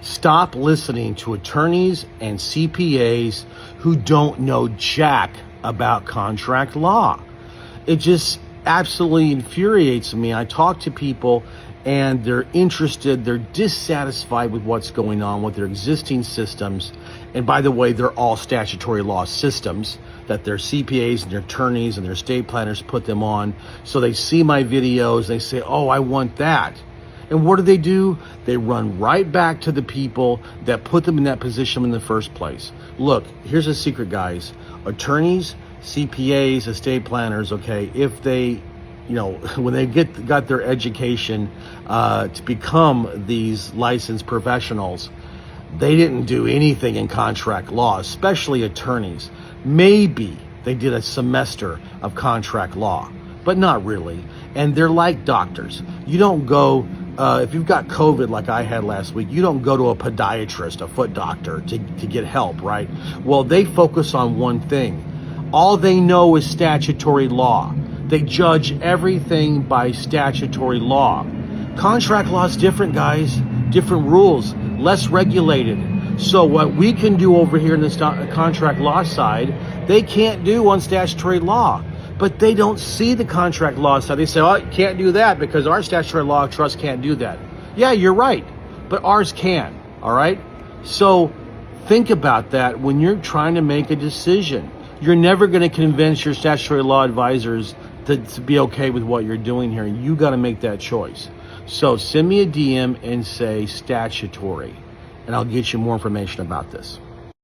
Stop listening to attorneys and CPAs who don't know jack about contract law. It just absolutely infuriates me. I talk to people and they're interested, they're dissatisfied with what's going on with their existing systems. And by the way, they're all statutory law systems that their CPAs and their attorneys and their estate planners put them on. So they see my videos, they say, oh, I want that. And what do? They run right back to the people that put them in that position in the first place. Look, here's a secret, guys. Attorneys, CPAs, estate planners, okay, if they, when they got their education to become these licensed professionals, they didn't do anything in contract law, especially attorneys. Maybe they did a semester of contract law, but not really. And they're like doctors. You don't go, if you've got COVID like I had last week, you don't go to a podiatrist, a foot doctor to get help, right? Well, they focus on one thing. All they know is statutory law. They judge everything by statutory law. Contract law is different, guys. Different rules, less regulated. So what we can do over here in the contract law side, they can't do on statutory law. But they don't see the contract law side. They say, oh, you can't do that because our statutory law trust can't do that. Yeah, you're right, but ours can, all right? So think about that when you're trying to make a decision. You're never going to convince your statutory law advisors to be okay with what you're doing here. You got to make that choice. So send me a DM and say statutory, and I'll get you more information about this.